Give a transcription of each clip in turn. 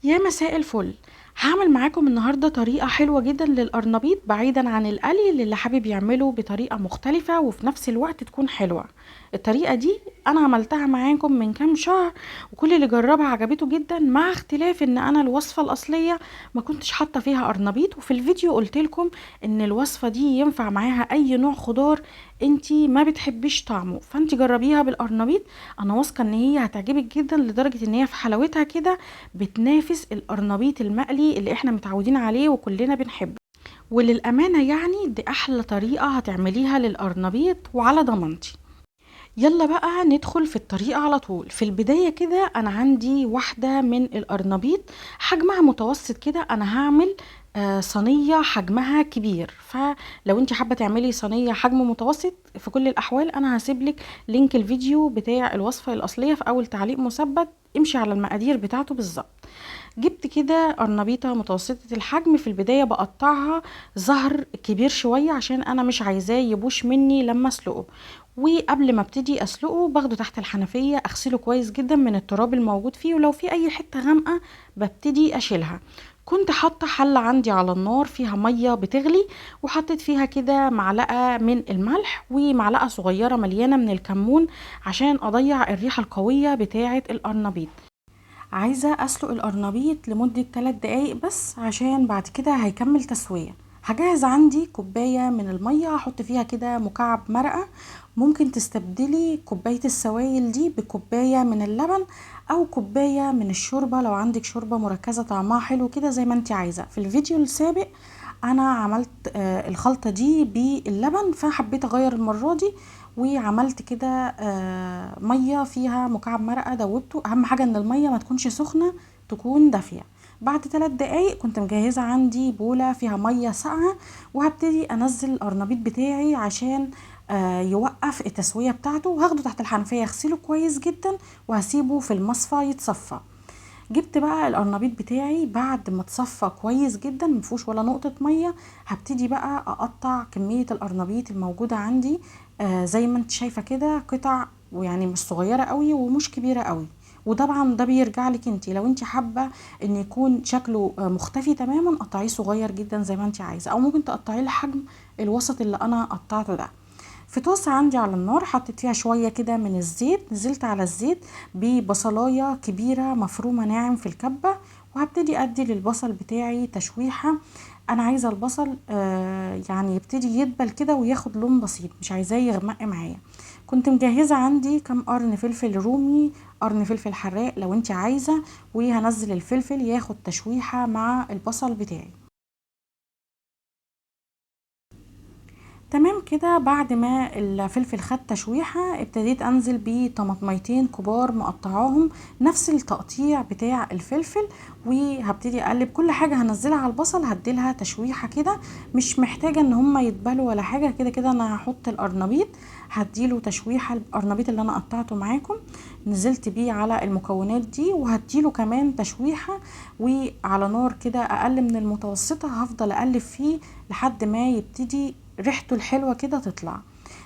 يا مساء الفل. هعمل معاكم النهاردة طريقة حلوة جدا للقرنبيط بعيدا عن القلي اللي حابب يعمله بطريقة مختلفة وفي نفس الوقت تكون حلوة. الطريقة دي انا عملتها معاكم من كام شهر، وكل اللي جربها عجبته جدا، مع اختلاف ان انا الوصفة الاصلية ما كنتش حاطة فيها قرنبيط، وفي الفيديو قلت لكم ان الوصفة دي ينفع معاها اي نوع خضار انتي ما بتحبيش طعمه، فانتي جربيها بالقرنبيط. انا واثقة ان هي هتعجبك جدا لدرجة ان هي في حلاوتها كده بتنافس القرنبيط المقلي اللي احنا متعودين عليه وكلنا بنحبه. وللأمانة يعني دي أحلى طريقة هتعمليها للقرنبيط وعلى ضمانتي. يلا بقى ندخل في الطريقة على طول. في البداية كده أنا عندي واحدة من القرنبيط حجمها متوسط كده. أنا هعمل صينية حجمها كبير، فلو انت حابة تعملي صينية حجم متوسط في كل الأحوال أنا هسيبلك لينك الفيديو بتاع الوصفة الأصلية في أول تعليق مثبت، امشي على المقادير بتاعته بالظبط. جبت كده قرنبيطة متوسطة الحجم. في البداية بقطعها ظهر كبير شوية عشان انا مش عايزاه يبوش مني لما اسلقه. وقبل ما ابتدي اسلقه باخده تحت الحنفية اغسله كويس جدا من التراب الموجود فيه، ولو في اي حتة غامقة ببتدي اشيلها. كنت حاطة حلة عندي على النار فيها مية بتغلي، وحطيت فيها كده معلقة من الملح ومعلقة صغيرة مليانة من الكمون عشان اضيع الريحة القوية بتاعة القرنبيط. عايزة اسلق القرنبيط لمدة 3 دقايق بس عشان بعد كده هيكمل تسوية. هجهز عندي كوباية من المية هحط فيها كده مكعب مرقة. ممكن تستبدلي كوباية السوائل دي بكوباية من اللبن، او كوباية من الشوربة لو عندك شوربة مركزة طعمها حلو كده زي ما انت عايزة. في الفيديو السابق انا عملت الخلطة دي باللبن، فحبيت اغير المرة دي وعملت كده ميه فيها مكعب مرقه دوبته. اهم حاجه ان الميه ما تكونش سخنه، تكون دافيه. بعد 3 دقايق كنت مجهزه عندي بوله فيها ميه ساقعه، وهبتدي انزل القرنبيط بتاعي عشان يوقف التسويه بتاعته، وهاخده تحت الحنفيه اغسله كويس جدا وهسيبه في المصفى يتصفى. جبت بقى القرنبيط بتاعي بعد ما اتصفى كويس جدا مفيهوش ولا نقطة مية. هبتدي بقى اقطع كمية القرنبيط الموجودة عندي زي ما انت شايفة كده قطع، ويعني مش صغيرة قوي ومش كبيرة قوي. وطبعا ده بيرجع لك انت، لو انت حابة ان يكون شكله مختفي تماما قطعيه صغير جدا زي ما انت عايزة، او ممكن تقطعيه الحجم الوسط اللي انا قطعته ده. في طاسة عندي على النار حطيت فيها شوية كده من الزيت، نزلت على الزيت ببصلاية كبيرة مفرومة ناعم في الكبة، وهبتدي ادي للبصل بتاعي تشويحة. انا عايزة البصل يعني يبتدي يدبل كده وياخد لون بسيط، مش عايزاه يغمق معايا. كنت مجهزة عندي كام قرن فلفل رومي، قرن فلفل حراق لو انت عايزة، وهنزل الفلفل ياخد تشويحة مع البصل بتاعي. تمام كده. بعد ما الفلفل خد تشويحة ابتديت انزل بطماطميتين كبار مقطعاهم نفس التقطيع بتاع الفلفل، وهبتدي اقلب كل حاجة هنزلها على البصل هديلها تشويحة كده. مش محتاجة ان هما يتبالوا ولا حاجة، كده كده انا هحط القرنبيط هديله تشويحة. القرنبيط اللي انا قطعته معاكم نزلت بيه على المكونات دي وهديله كمان تشويحة، وعلى نار كده اقل من المتوسطة هفضل اقلب فيه لحد ما يبتدي ريحته الحلوة كده تطلع.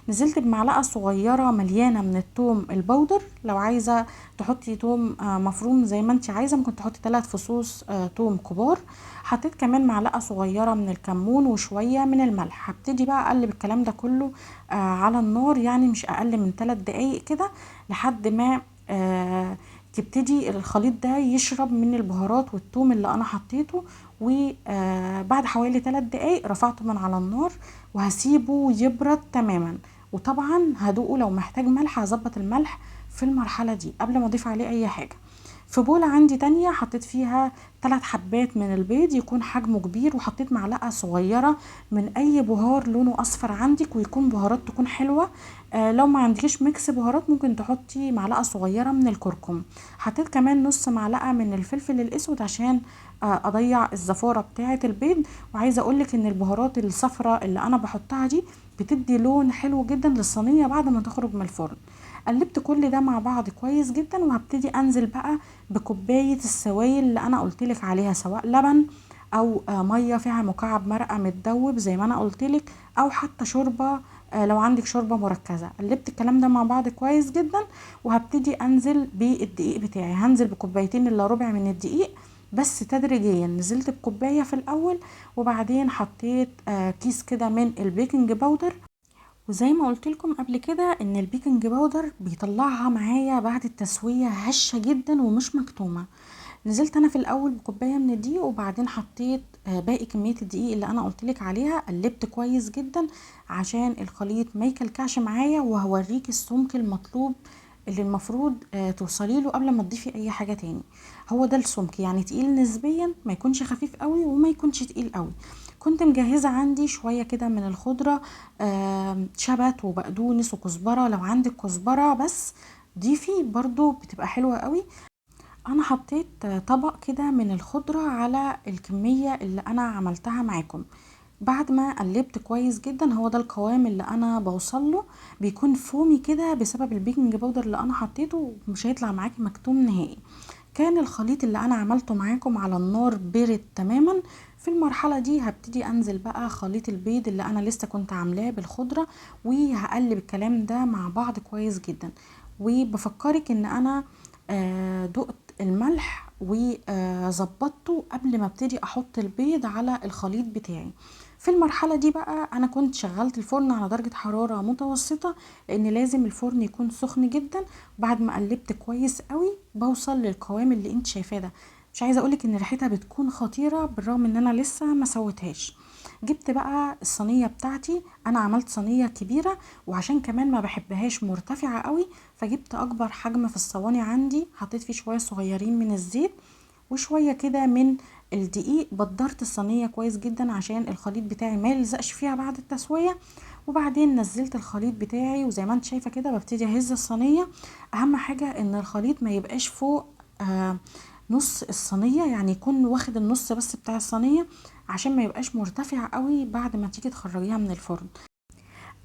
نزلت بمعلقة صغيرة مليانة من التوم البودر، لو عايزة تحطي توم مفروم زي ما انت عايزة ممكن تحطي 3 فصوص توم كبار. حطيت كمان معلقة صغيرة من الكمون وشوية من الملح. هبتدي بقى اقلب الكلام ده كله على النار، يعني مش اقل من 3 دقايق كده لحد ما تبتدي الخليط ده يشرب من البهارات والثوم اللي انا حطيته. وبعد حوالي 3 دقايق رفعته من على النار وهسيبه يبرد تماما. وطبعا هدوقه لو محتاج ملح هظبط الملح في المرحلة دي قبل ما اضيف عليه اي حاجة. في بولة عندي تانية حطيت فيها 3 حبات من البيض يكون حجمه كبير، وحطيت معلقة صغيرة من اي بهار لونه اصفر عندك ويكون بهارات تكون حلوة. لو ما عندكيش ميكس بهارات ممكن تحطي معلقة صغيرة من الكركم. حطيت كمان نص معلقة من الفلفل الاسود عشان اضيع الزفارة بتاعة البيض. وعايزة اقولك ان البهارات الصفراء اللي انا بحطها دي بتدي لون حلو جدا للصينية بعد ما تخرج من الفرن. قلبت كل ده مع بعض كويس جدا، وهبتدي انزل بقى بكوباية السوائل اللي انا قلتلك عليها، سواء لبن او مية فيها مكعب مرقة متدوب زي ما انا قلتلك، او حتى شوربة لو عندك شوربة مركزة. قلبت الكلام ده مع بعض كويس جدا، وهبتدي انزل بالدقيق بتاعي. هنزل بكوبايتين الا ربع من الدقيق بس تدريجيا نزلت بكوباية في الاول، وبعدين حطيت كيس كده من البيكنج باودر. وزي ما قلت لكم قبل كده ان البيكنج باودر بيطلعها معايا بعد التسوية هشة جدا ومش مكتومة. نزلت انا في الاول بكوبايه من الدقيق، وبعدين حطيت باقي كميه الدقيق اللي انا قلتلك عليها، قلبت كويس جدا عشان الخليط ما يكلكعش معايا. وهوريك السمك المطلوب اللي المفروض توصلي له قبل ما تضيفي اي حاجه تاني. هو ده السمك، يعني تقيل نسبيا، ما يكونش خفيف قوي وما يكونش تقيل قوي. كنت مجهزه عندي شويه كده من الخضره، شبت وبقدونس وكزبره. لو عندك كزبره بس ضيفي برضو بتبقى حلوه قوي. انا حطيت طبق كده من الخضرة على الكمية اللي انا عملتها معاكم. بعد ما قلبت كويس جدا، هو ده القوام اللي انا بوصل له. بيكون فومي كده بسبب البيكنج باودر اللي انا حطيته، مش هيطلع معاكي مكتوم نهائي. كان الخليط اللي انا عملته معاكم على النار بارد تماما. في المرحلة دي هبتدي انزل بقى خليط البيض اللي انا لسه كنت عاملاه بالخضرة، وهقلب الكلام ده مع بعض كويس جدا. وبفكرك ان انا دقت الملح وظبطته قبل ما ابتدي احط البيض على الخليط بتاعي. في المرحلة دي بقى انا كنت شغلت الفرن على درجة حرارة متوسطة، لان لازم الفرن يكون سخن جدا. بعد ما قلبت كويس قوي بوصل للقوام اللي انت شايفاه ده. مش عايزة اقولك ان ريحتها بتكون خطيرة بالرغم ان انا لسه ما سويتهاش. جبت بقى الصينية بتاعتي، انا عملت صينية كبيرة، وعشان كمان ما بحبهاش مرتفعة قوي فجبت اكبر حجم في الصواني عندي، حطيت فيه شوية صغيرين من الزيت وشوية كده من الدقيق. بدرت الصينية كويس جدا عشان الخليط بتاعي ما يلزقش فيها بعد التسوية. وبعدين نزلت الخليط بتاعي، وزي ما انت شايفة كده ببتدي اهز الصينية. اهم حاجة ان الخليط ما يبقاش فوق نص الصينية، يعني يكون واخد النص بس بتاع الصينية، عشان ما يبقاش مرتفع قوي بعد ما تيجي تخرجيها من الفرن.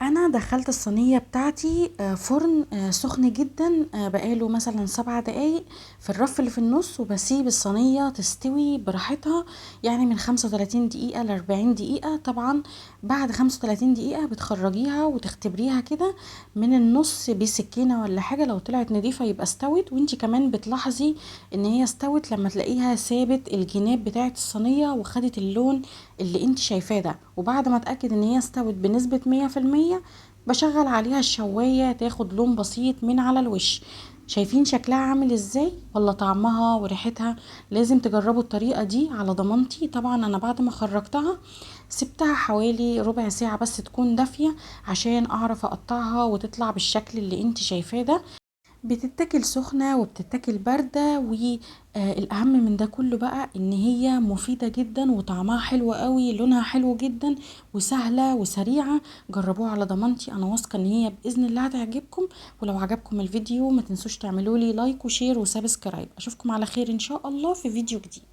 انا دخلت الصينية بتاعتي فرن سخن جدا، بقاله مثلا 7 دقايق في الرف اللي في النص، وبسيب الصينية تستوي براحتها، يعني من 35 دقيقة ل40 دقيقة. طبعا بعد 35 دقيقة بتخرجيها وتختبريها كده من النص بسكينة ولا حاجة، لو طلعت نضيفة يبقى استوت. وانتي كمان بتلاحظي ان هي استوت لما تلاقيها سابت الجناب بتاعت الصينية وخدت اللون اللي انت شايفاه ده. وبعد ما اتأكد ان هي استوت بنسبة 100%، بشغل عليها الشواية تاخد لون بسيط من على الوش. شايفين شكلها عامل ازاي ولا طعمها وريحتها؟ لازم تجربوا الطريقة دي على ضمانتي. طبعا انا بعد ما خرجتها سبتها حوالي ربع ساعة بس تكون دافية، عشان اعرف اقطعها وتطلع بالشكل اللي انت شايفاه ده. بتتاكل سخنة وبتتاكل باردة، والأهم من ده كله بقى ان هي مفيدة جدا وطعمها حلو قوي، لونها حلو جدا وسهلة وسريعة. جربوها على ضمانتي، انا واثقة ان هي بإذن الله هتعجبكم. ولو عجبكم الفيديو ما تنسوش تعملوا لي لايك وشير وسبسكرايب. اشوفكم على خير ان شاء الله في فيديو جديد.